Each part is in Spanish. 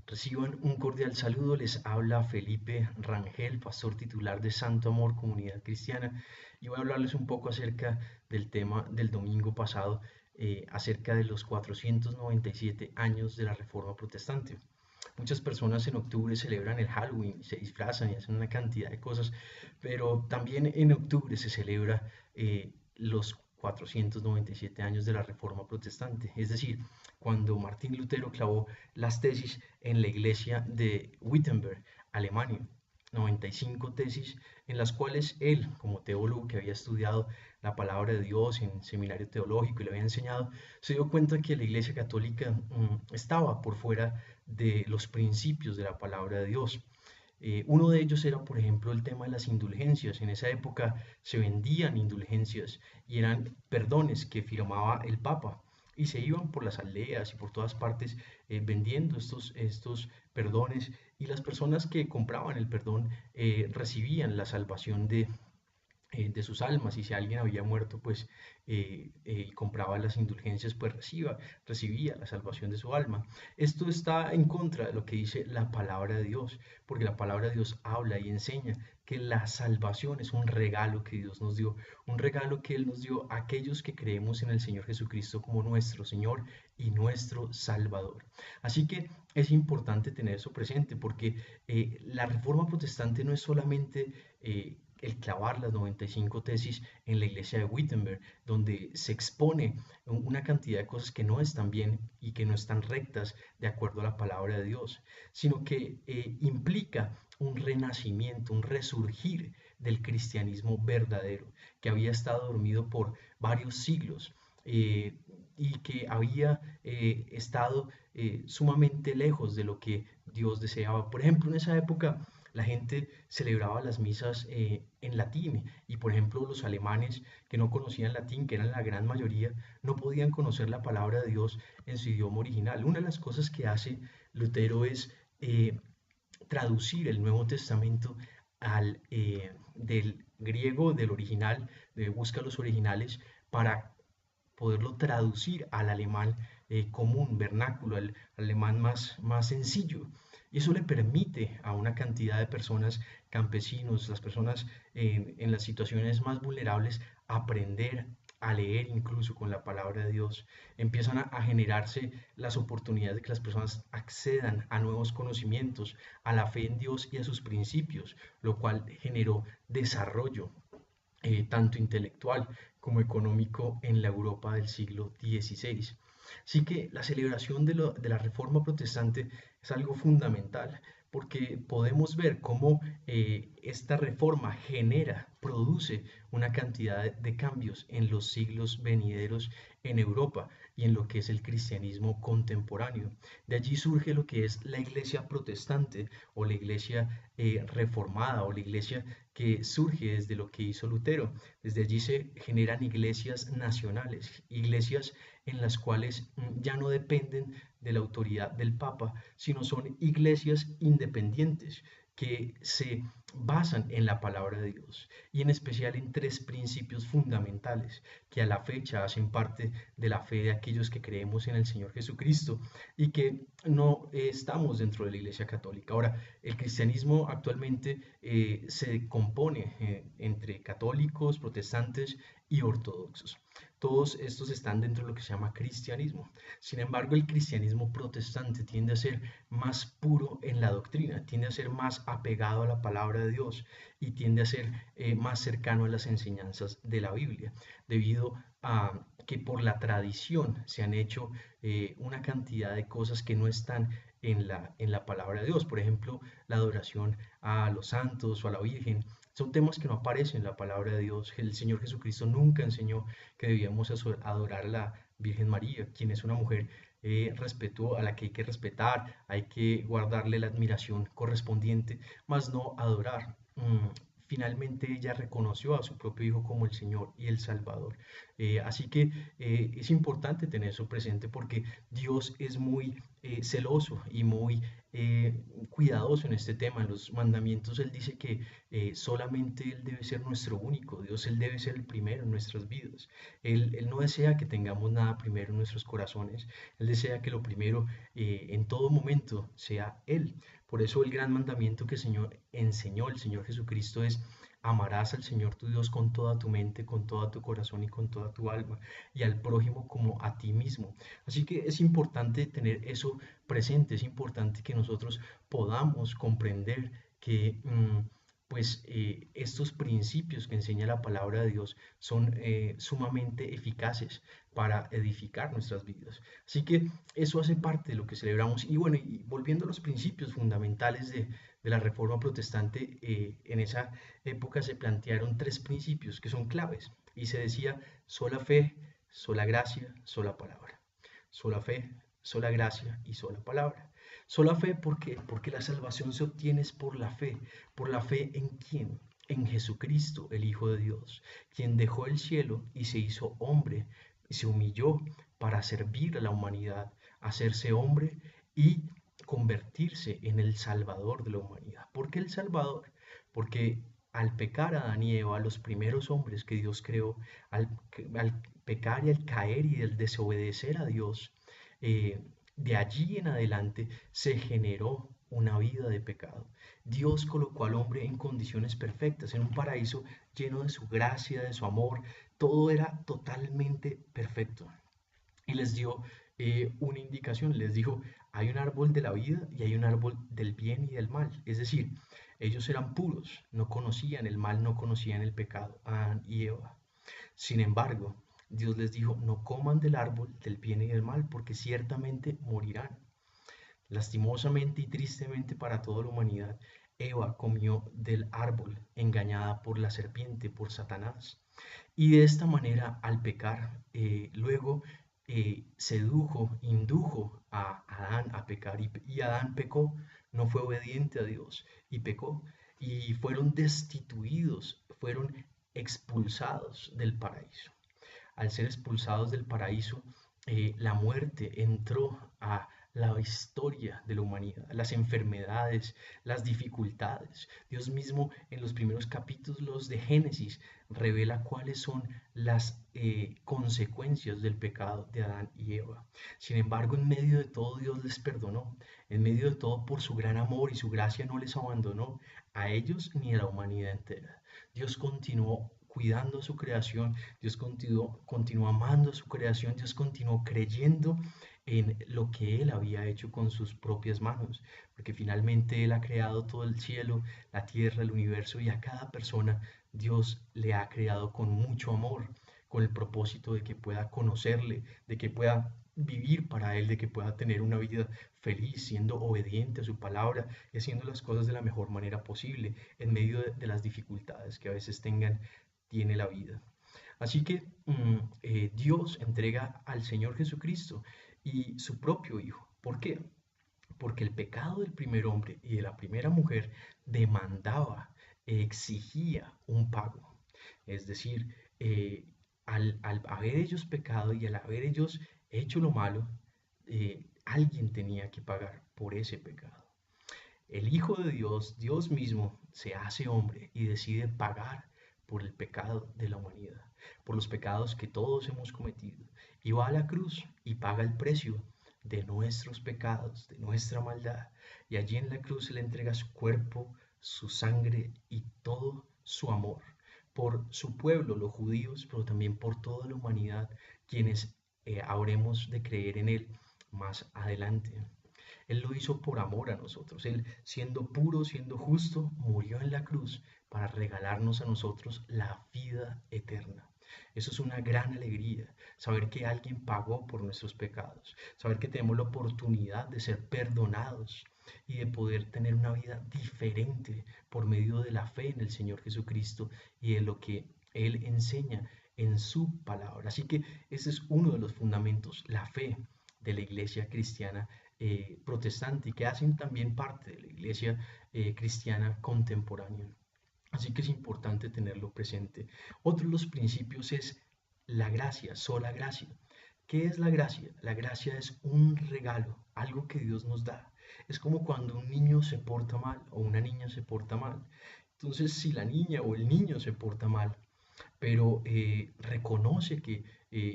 Reciban un cordial saludo, les habla Felipe Rangel, pastor titular de Santo Amor Comunidad Cristiana, y voy a hablarles un poco acerca del tema del domingo pasado, acerca de los 497 años de la Reforma Protestante. Muchas personas en octubre celebran el Halloween, se disfrazan y hacen una cantidad de cosas, pero también en octubre se celebra los 497 años de la Reforma Protestante, es decir, cuando Martín Lutero clavó las tesis en la iglesia de Wittenberg, Alemania. 95 tesis en las cuales él, como teólogo que había estudiado la palabra de Dios en seminario teológico y le había enseñado, se dio cuenta que la Iglesia Católica estaba por fuera de los principios de la palabra de Dios. Uno de ellos era, por ejemplo, el tema de las indulgencias. En esa época se vendían indulgencias y eran perdones que firmaba el Papa y se iban por las aldeas y por todas partes vendiendo estos perdones y las personas que compraban el perdón recibían la salvación de sus almas, y si alguien había muerto pues compraba las indulgencias pues recibía la salvación de su alma. Esto está en contra de lo que dice la palabra de Dios, porque la palabra de Dios habla y enseña que la salvación es un regalo que Dios nos dio, un regalo que Él nos dio a aquellos que creemos en el Señor Jesucristo como nuestro Señor y nuestro Salvador. Así que es importante tener eso presente, porque la Reforma Protestante no es solamente el clavar las 95 tesis en la iglesia de Wittenberg, donde se expone una cantidad de cosas que no están bien y que no están rectas de acuerdo a la palabra de Dios, sino que implica un renacimiento, un resurgir del cristianismo verdadero, que había estado dormido por varios siglos. Y que había estado sumamente lejos de lo que Dios deseaba. Por ejemplo, en esa época la gente celebraba las misas en latín y, por ejemplo, los alemanes que no conocían latín, que eran la gran mayoría, no podían conocer la palabra de Dios en su idioma original. Una de las cosas que hace Lutero es traducir el Nuevo Testamento del griego, del original, busca los originales para poderlo traducir al alemán común, vernáculo, al alemán más sencillo. Y eso le permite a una cantidad de personas, campesinos, las personas en las situaciones más vulnerables, aprender a leer incluso con la palabra de Dios. Empiezan a generarse las oportunidades de que las personas accedan a nuevos conocimientos, a la fe en Dios y a sus principios, lo cual generó desarrollo tanto intelectual como económico en la Europa del siglo XVI. Así que la celebración de la Reforma Protestante es algo fundamental, porque podemos ver cómo esta reforma produce una cantidad de cambios en los siglos venideros en Europa y en lo que es el cristianismo contemporáneo. De allí surge lo que es la iglesia protestante o la iglesia reformada o la iglesia que surge desde lo que hizo Lutero. Desde allí se generan iglesias nacionales, iglesias en las cuales ya no dependen de la autoridad del Papa, sino son iglesias independientes que se basan en la palabra de Dios y en especial en tres principios fundamentales que a la fecha hacen parte de la fe de aquellos que creemos en el Señor Jesucristo y que no estamos dentro de la Iglesia Católica. Ahora, el cristianismo actualmente se compone entre católicos, protestantes y ortodoxos. Todos estos están dentro de lo que se llama cristianismo. Sin embargo, el cristianismo protestante tiende a ser más puro en la doctrina, tiende a ser más apegado a la palabra de Dios y tiende a ser más cercano a las enseñanzas de la Biblia, debido a que por la tradición se han hecho una cantidad de cosas que no están en la palabra de Dios. Por ejemplo, la adoración a los santos o a la Virgen. Son temas que no aparecen en la palabra de Dios. El Señor Jesucristo nunca enseñó que debíamos adorar a la Virgen María, quien es una mujer a la que hay que respetar, hay que guardarle la admiración correspondiente, mas no adorar. Finalmente ella reconoció a su propio Hijo como el Señor y el Salvador. Así que es importante tener eso presente porque Dios es muy celoso y muy cuidadoso en este tema. En los mandamientos Él dice que solamente Él debe ser nuestro único Dios, Él debe ser el primero en nuestras vidas. Él no desea que tengamos nada primero en nuestros corazones, Él desea que lo primero en todo momento sea Él. Por eso el gran mandamiento que el Señor enseñó, el Señor Jesucristo, es: amarás al Señor tu Dios con toda tu mente, con todo tu corazón y con toda tu alma, y al prójimo como a ti mismo. Así que es importante tener eso presente, es importante que nosotros podamos comprender que estos principios que enseña la palabra de Dios son sumamente eficaces para edificar nuestras vidas. Así que eso hace parte de lo que celebramos. Y bueno, y volviendo a los principios fundamentales de la Reforma Protestante, en esa época se plantearon tres principios que son claves y se decía: sola fe, sola gracia, sola palabra. Sola fe, sola gracia y sola palabra. Sola fe, ¿por qué? Porque la salvación se obtiene por la fe. ¿Por la fe en quién? En Jesucristo, el Hijo de Dios, quien dejó el cielo y se hizo hombre, y se humilló para servir a la humanidad, hacerse hombre y convertirse en el Salvador de la humanidad. ¿Por qué el Salvador? Porque al pecar Adán y Eva, los primeros hombres que Dios creó, al pecar y al caer y al desobedecer a Dios, eh, de allí en adelante se generó una vida de pecado. Dios colocó al hombre en condiciones perfectas, en un paraíso lleno de su gracia, de su amor. Todo era totalmente perfecto. Y les dio una indicación, les dijo: hay un árbol de la vida y hay un árbol del bien y del mal. Es decir, ellos eran puros, no conocían el mal, no conocían el pecado, Adán y Eva. Sin embargo, Dios les dijo: no coman del árbol del bien y del mal, porque ciertamente morirán. Lastimosamente y tristemente para toda la humanidad, Eva comió del árbol, engañada por la serpiente, por Satanás. Y de esta manera, al pecar, luego indujo a Adán a pecar, y Adán pecó, no fue obediente a Dios y pecó, y fueron destituidos, fueron expulsados del paraíso. Al ser expulsados del paraíso, la muerte entró a la historia de la humanidad, las enfermedades, las dificultades. Dios mismo en los primeros capítulos de Génesis revela cuáles son las consecuencias del pecado de Adán y Eva. Sin embargo, en medio de todo Dios les perdonó. En medio de todo, por su gran amor y su gracia, no les abandonó a ellos ni a la humanidad entera. Dios continuó cuidando su creación, Dios continuó amando su creación, Dios continuó creyendo en lo que Él había hecho con sus propias manos, porque finalmente Él ha creado todo el cielo, la tierra, el universo, y a cada persona Dios le ha creado con mucho amor, con el propósito de que pueda conocerle, de que pueda vivir para Él, de que pueda tener una vida feliz, siendo obediente a su palabra y haciendo las cosas de la mejor manera posible en medio de las dificultades que a veces tiene la vida. Así que Dios entrega al Señor Jesucristo y su propio Hijo. ¿Por qué? Porque el pecado del primer hombre y de la primera mujer demandaba, exigía un pago. Es decir, al haber ellos pecado y al haber ellos hecho lo malo, alguien tenía que pagar por ese pecado. El Hijo de Dios, Dios mismo, se hace hombre y decide pagar por el pecado de la humanidad, por los pecados que todos hemos cometido. Y va a la cruz y paga el precio de nuestros pecados, de nuestra maldad. Y allí en la cruz Él entrega su cuerpo, su sangre y todo su amor por su pueblo, los judíos, pero también por toda la humanidad, quienes habremos de creer en Él más adelante. Él lo hizo por amor a nosotros. Él, siendo puro, siendo justo, murió en la cruz para regalarnos a nosotros la vida eterna. Eso es una gran alegría, saber que alguien pagó por nuestros pecados, saber que tenemos la oportunidad de ser perdonados y de poder tener una vida diferente por medio de la fe en el Señor Jesucristo y de lo que Él enseña en su palabra. Así que ese es uno de los fundamentos, la fe de la iglesia cristiana protestante, y que hacen también parte de la iglesia cristiana contemporánea. Así que es importante tenerlo presente. Otro de los principios es la gracia, sola gracia. ¿Qué es la gracia? La gracia es un regalo, algo que Dios nos da. Es como cuando un niño se porta mal o una niña se porta mal. Entonces, si la niña o el niño se porta mal, pero reconoce que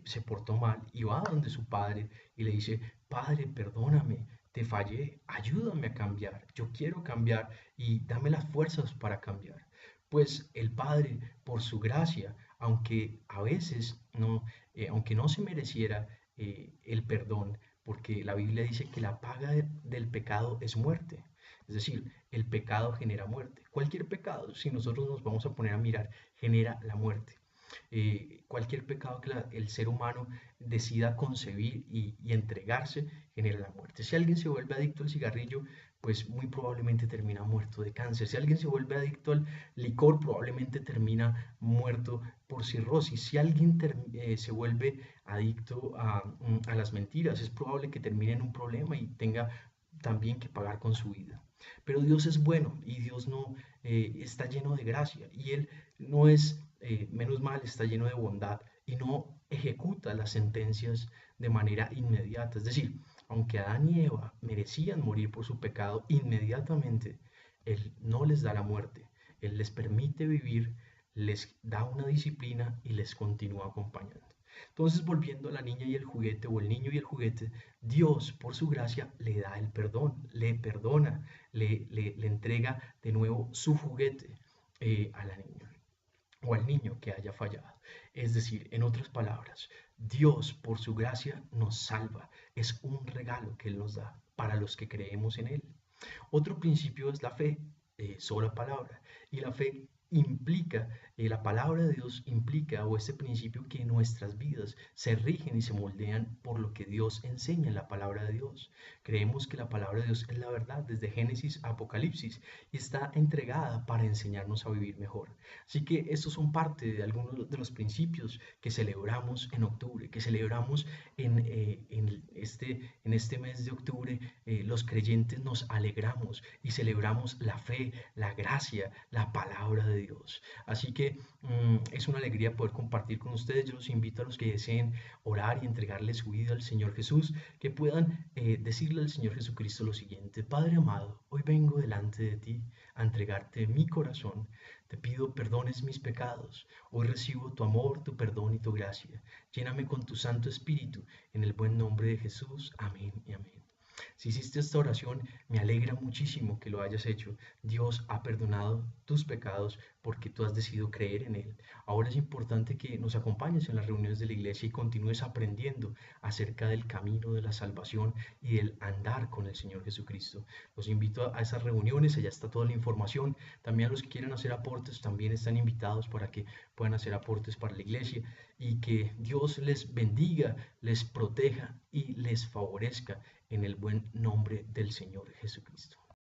se portó mal y va donde su padre y le dice, Padre, perdóname, te fallé, ayúdame a cambiar, yo quiero cambiar y dame las fuerzas para cambiar. Pues el Padre, por su gracia, aunque a veces no, aunque no se mereciera el perdón, porque la Biblia dice que la paga del pecado es muerte. Es decir, el pecado genera muerte. Cualquier pecado, si nosotros nos vamos a poner a mirar, genera la muerte. Cualquier pecado que el ser humano decida concebir y entregarse genera la muerte. Si alguien se vuelve adicto al cigarrillo, pues muy probablemente termina muerto de cáncer. Si alguien se vuelve adicto al licor, probablemente termina muerto por cirrosis. Si alguien se vuelve adicto a las mentiras, es probable que termine en un problema y tenga también que pagar con su vida. Pero Dios es bueno y Dios no está lleno de gracia y Él no es, menos mal, está lleno de bondad y no ejecuta las sentencias de manera inmediata. Es decir, aunque Adán y Eva merecían morir por su pecado, inmediatamente Él no les da la muerte. Él les permite vivir, les da una disciplina y les continúa acompañando. Entonces, volviendo a la niña y el juguete o el niño y el juguete, Dios, por su gracia, le da el perdón, le perdona, le entrega de nuevo su juguete a la niña o al niño que haya fallado. Es decir, en otras palabras, Dios por su gracia nos salva. Es un regalo que Él nos da para los que creemos en Él. Otro principio es la fe, sola palabra. Y la fe implica, la palabra de Dios implica, o este principio, que nuestras vidas se rigen y se moldean por lo que Dios enseña en la palabra de Dios. Creemos que la palabra de Dios es la verdad desde Génesis a Apocalipsis y está entregada para enseñarnos a vivir mejor. Así que estos son parte de algunos de los principios que celebramos en octubre, que celebramos en este mes de octubre. Los creyentes nos alegramos y celebramos la fe, la gracia, la palabra de Dios. Así que es una alegría poder compartir con ustedes. Yo los invito a los que deseen orar y entregarle su vida al Señor Jesús, que puedan decirle al Señor Jesucristo lo siguiente: Padre amado, hoy vengo delante de ti a entregarte mi corazón. Te pido perdones mis pecados. Hoy recibo tu amor, tu perdón y tu gracia. Lléname con tu Santo Espíritu. En el buen nombre de Jesús. Amén y amén. Si hiciste esta oración, me alegra muchísimo que lo hayas hecho. Dios ha perdonado tus pecados porque tú has decidido creer en Él. Ahora es importante que nos acompañes en las reuniones de la iglesia y continúes aprendiendo acerca del camino de la salvación y del andar con el Señor Jesucristo. Los invito a esas reuniones, allá está toda la información. También a los que quieran hacer aportes, también están invitados para que puedan hacer aportes para la iglesia y que Dios les bendiga, les proteja y les favorezca en el buen nombre del Señor Jesucristo.